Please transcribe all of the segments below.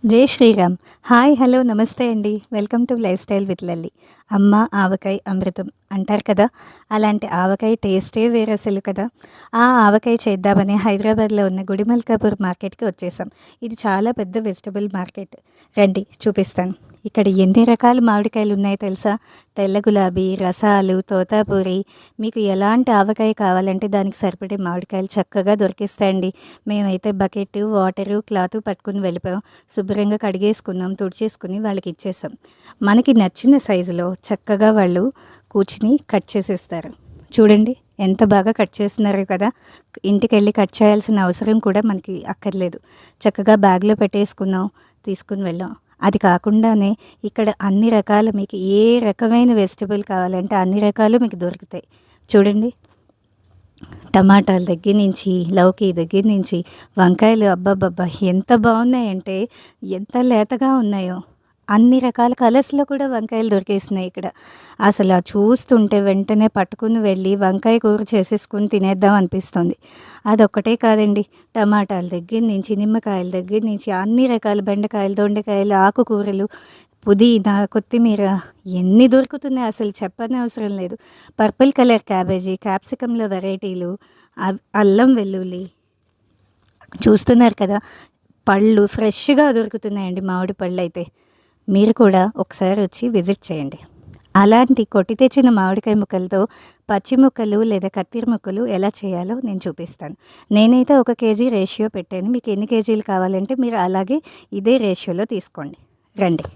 జై Sriram. Hi, hello, నమస్తే అండి. Welcome to life style with Lalli. అమ్మ ఆవకాయ అమృతం అంటారు కదా, అలాంటి ఆవకాయ టేస్టే వేరే అసలు కదా. ఆ ఆవకాయ చేద్దామని హైదరాబాద్లో ఉన్న గుడిమల్కాపూర్ మార్కెట్కి వచ్చేసాం. ఇది చాలా పెద్ద వెజిటబుల్ మార్కెట్. రండి చూపిస్తాను. ఇక్కడ ఎన్ని రకాల మామిడికాయలు ఉన్నాయో తెలుసా? తెల్ల గులాబీ, రసాలు, తోతాపూరి, మీకు ఎలాంటి ఆవకాయ కావాలంటే దానికి సరిపడే మామిడికాయలు చక్కగా దొరికిస్తాయండి. మేమైతే బకెట్, వాటరు, క్లాత్ పట్టుకుని వెళ్ళిపోయాం. శుభ్రంగా కడిగేసుకున్నాం, తుడిచేసుకుని వాళ్ళకి ఇచ్చేసాం. మనకి నచ్చిన సైజులో చక్కగా వాళ్ళు కూర్చుని కట్ చేసేస్తారు. చూడండి ఎంత బాగా కట్ చేస్తున్నారు కదా. ఇంటికి వెళ్ళి కట్ చేయాల్సిన అవసరం కూడా మనకి అక్కర్లేదు. చక్కగా బ్యాగ్లో పెట్టేసుకున్నాం, తీసుకుని వెళ్ళాం. అది కాకుండానే ఇక్కడ అన్ని రకాల, మీకు ఏ రకమైన వెజిటబుల్ కావాలంటే అన్ని రకాలు మీకు దొరుకుతాయి. చూడండి, టమాటాల దగ్గర నుంచి, లౌకి దగ్గర నుంచి, వంకాయలు అబ్బబ్బబ్బా ఎంత బాగున్నాయంటే, ఎంత లేతగా ఉన్నాయో. అన్ని రకాల కలర్స్లో కూడా వంకాయలు దొరికేసినాయి ఇక్కడ. అసలు చూస్తుంటే వెంటనే పట్టుకుని వెళ్ళి వంకాయ కూర చేసేసుకుని తినేద్దాం అనిపిస్తుంది. అదొక్కటే కాదండి, టమాటాల దగ్గర నుంచి, నిమ్మకాయల దగ్గర నుంచి, అన్ని రకాల బెండకాయలు, దొండకాయలు, ఆకుకూరలు, పుదీనా, కొత్తిమీర ఎన్ని దొరుకుతున్నాయి అసలు చెప్పనే అవసరం లేదు. పర్పుల్ కలర్ క్యాబేజీ, క్యాప్సికంలో వెరైటీలు, అల్లం వెల్లుల్లి చూస్తున్నారు కదా. పళ్ళు ఫ్రెష్గా దొరుకుతున్నాయండి, మామిడి పళ్ళు అయితే. మీరు కూడా ఒకసారి వచ్చి విజిట్ చేయండి. అలాంటి కొట్టి తెచ్చిన మామిడికాయ ముక్కలతో పచ్చి ముక్కలు లేదా కత్తిరి ముక్కలు ఎలా చేయాలో నేను చూపిస్తాను. నేనైతే 1 కేజీ రేషియో పెట్టాను. మీకు ఎన్ని కేజీలు కావాలంటే మీరు అలాగే ఇదే రేషియోలో తీసుకోండి. రండి.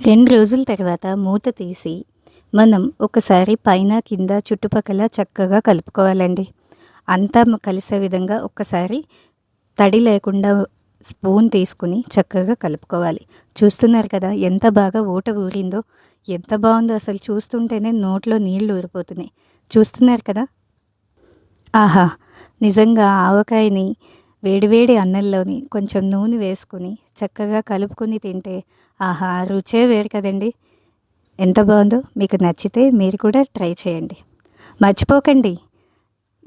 రెండు రోజుల తర్వాత మూత తీసి మనం ఒకసారి పైన కింద చుట్టుపక్కల చక్కగా కలుపుకోవాలండి. అంతా కలిసే విధంగా ఒక్కసారి తడి లేకుండా స్పూన్ తీసుకుని చక్కగా కలుపుకోవాలి. చూస్తున్నారు కదా ఎంత బాగా ఊట ఊరిందో, ఎంత బాగుందో అసలు. చూస్తుంటేనే నోట్లో నీళ్లు ఊరిపోతున్నాయి. చూస్తున్నారు కదా. ఆహా, నిజంగా ఆవకాయని వేడివేడి అన్నంలోని కొంచెం నూనె వేసుకుని చక్కగా కలుపుకొని తింటే ఆహా, రుచే వేరు కదండి. ఎంత బాగుందో. మీకు నచ్చితే మీరు కూడా ట్రై చేయండి. మర్చిపోకండి,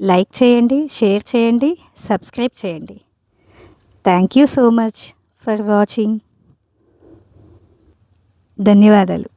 లైక్ చేయండి, షేర్ చేయండి, సబ్స్క్రైబ్ చేయండి. Thank you so much for watching. ధన్యవాదాలు.